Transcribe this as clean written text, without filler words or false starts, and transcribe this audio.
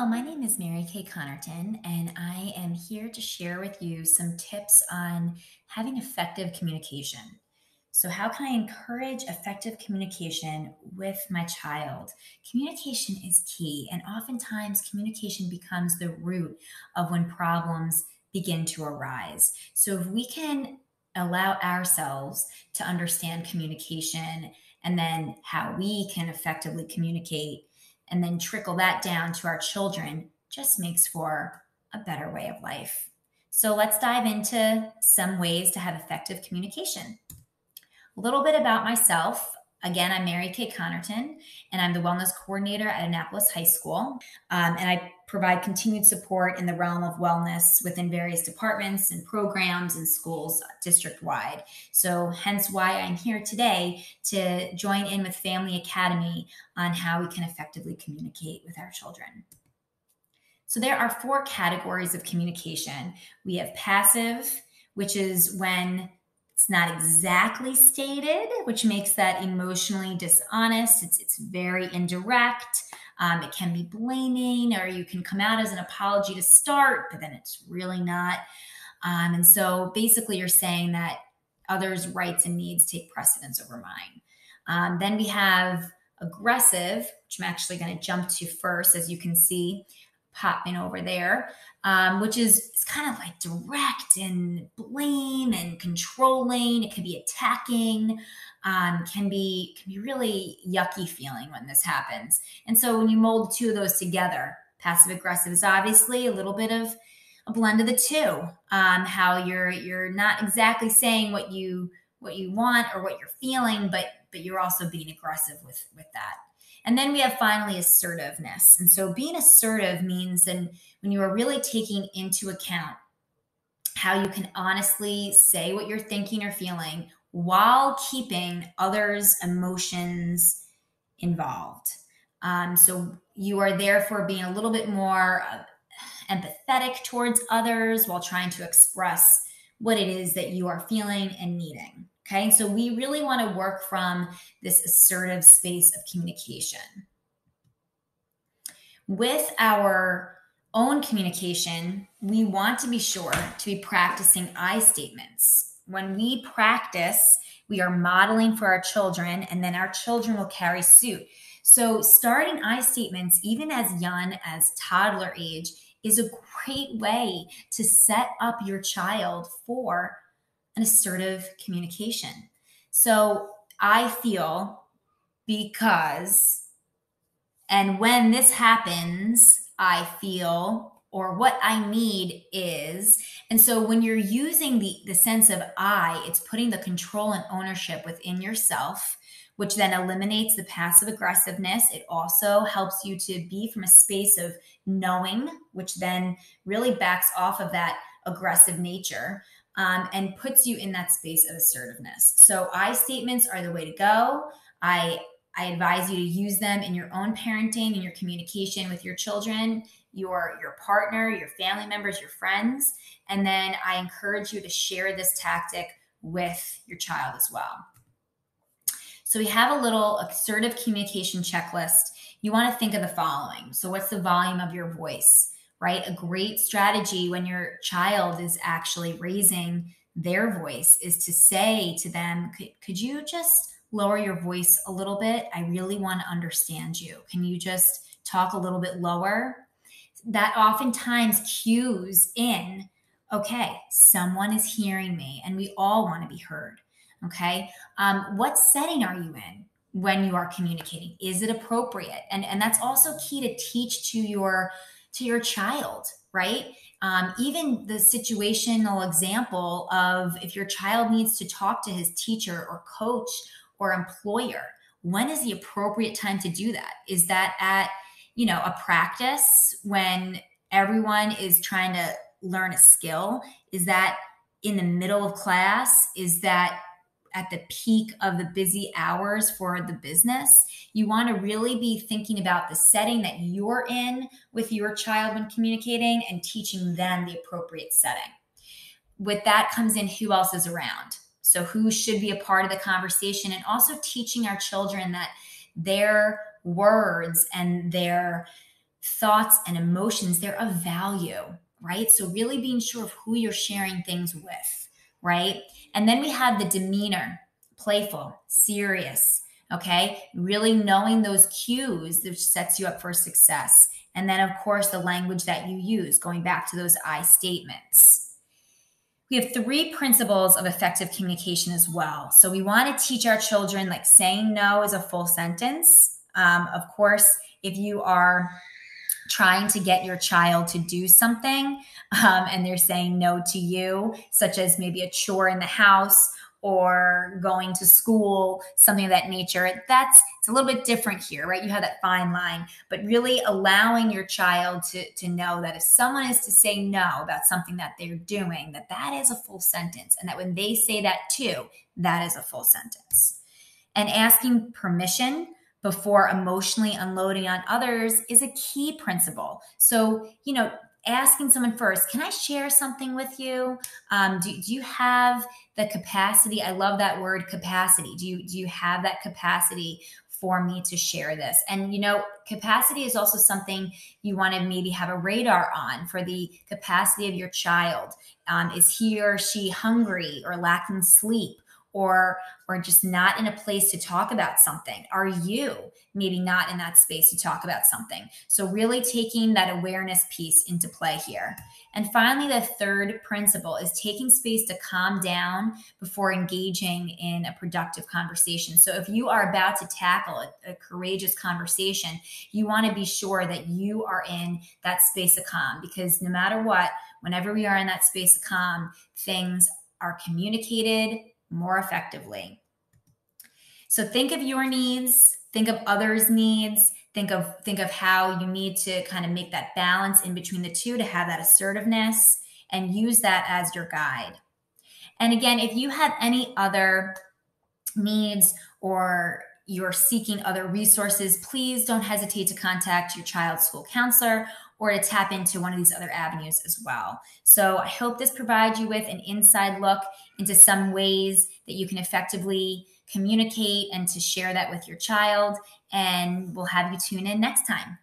Hello, my name is Mary Kay Connerton, and I am here to share with you some tips on having effective communication. So, how can I encourage effective communication with my child? Communication is key, and oftentimes communication becomes the root of when problems begin to arise. So, if we can allow ourselves to understand communication and then how we can effectively communicate and then trickle that down to our children just makes for a better way of life. So let's dive into some ways to have effective communication. A little bit about myself. Again, I'm Mary Kay Connerton, and I'm the wellness coordinator at Annapolis High School. And I provide continued support in the realm of wellness within various departments and programs and schools district wide. So, hence why I'm here today to join in with Family Academy on how we can effectively communicate with our children. So, there are four categories of communication. We have passive, which is when it's not exactly stated, which makes that emotionally dishonest. It's very indirect. It can be blaming, or you can come out as an apology to start, but then it's really not. And so basically, you're saying that others' rights and needs take precedence over mine. Then we have aggressive, which I'm actually going to jump to first, as you can see popping over there, which is it's kind of like direct and blame and controlling. It can be attacking, can be really yucky feeling when this happens. And so when you mold two of those together, passive aggressive is obviously a little bit of a blend of the two. How you're not exactly saying what you want or what you're feeling, but you're also being aggressive with that. And then we have finally assertiveness. And so being assertive means when you are really taking into account how you can honestly say what you're thinking or feeling while keeping others' emotions involved. So you are therefore being a little bit more empathetic towards others while trying to express what it is that you are feeling and needing. Okay, so we really want to work from this assertive space of communication. With our own communication, we want to be sure to be practicing I statements. When we practice, we are modeling for our children, and then our children will carry suit. So, starting I statements, even as young as toddler age, is a great way to set up your child for an assertive communication. So I feel because, and when this happens, I feel, or what I need is. And so when you're using the sense of I, it's putting the control and ownership within yourself, which then eliminates the passive aggressiveness. It also helps you to be from a space of knowing, which then really backs off of that aggressive nature. And puts you in that space of assertiveness. So I statements are the way to go. I advise you to use them in your own parenting and your communication with your children, your partner, your family members, your friends. And then I encourage you to share this tactic with your child as well. So we have a little assertive communication checklist. You want to think of the following. So what's the volume of your voice? Right? A great strategy when your child is actually raising their voice is to say to them, could you just lower your voice a little bit? I really want to understand you. Can you just talk a little bit lower? That oftentimes cues in, okay, someone is hearing me, and we all want to be heard. Okay. What setting are you in when you are communicating? Is it appropriate? And that's also key to teach to your child, right? Even the situational example of if your child needs to talk to his teacher or coach or employer, when is the appropriate time to do that? Is that at, a practice when everyone is trying to learn a skill? Is that in the middle of class? Is that at the peak of the busy hours for the business? You want to really be thinking about the setting that you're in with your child when communicating and teaching them the appropriate setting. With that comes in who else is around. So who should be a part of the conversation, and also teaching our children that their words and their thoughts, and emotions, they're of value, right? So really being sure of who you're sharing things with, right? And then we have the demeanor, playful, serious, okay? Really knowing those cues, which sets you up for success. And then, of course, the language that you use, going back to those I statements. We have 3 principles of effective communication as well. So we want to teach our children, like, saying no is a full sentence. Of course, if you are trying to get your child to do something and they're saying no to you, such as maybe a chore in the house or going to school, something of that nature, it's a little bit different here, right? You have that fine line, but really allowing your child to know that if someone is to say no about something that they're doing, that is a full sentence, and that when they say that too, that is a full sentence. And asking permission before emotionally unloading on others is a key principle. So, asking someone first, can I share something with you? Do you have the capacity? I love that word, capacity. Do you have that capacity for me to share this? And, capacity is also something you want to maybe have a radar on for the capacity of your child. Is he or she hungry or lacking sleep? Or just not in a place to talk about something? Are you maybe not in that space to talk about something? So really taking that awareness piece into play here. And finally, the third principle is taking space to calm down before engaging in a productive conversation. So if you are about to tackle a courageous conversation, you want to be sure that you are in that space of calm, because no matter what, whenever we are in that space of calm, things are communicated more effectively. So think of your needs, think of others' needs, think of how you need to kind of make that balance in between the two to have that assertiveness, and use that as your guide. And again, if you have any other needs or you're seeking other resources, please don't hesitate to contact your child's school counselor or to tap into one of these other avenues as well. So I hope this provides you with an inside look into some ways that you can effectively communicate and to share that with your child. And we'll have you tune in next time.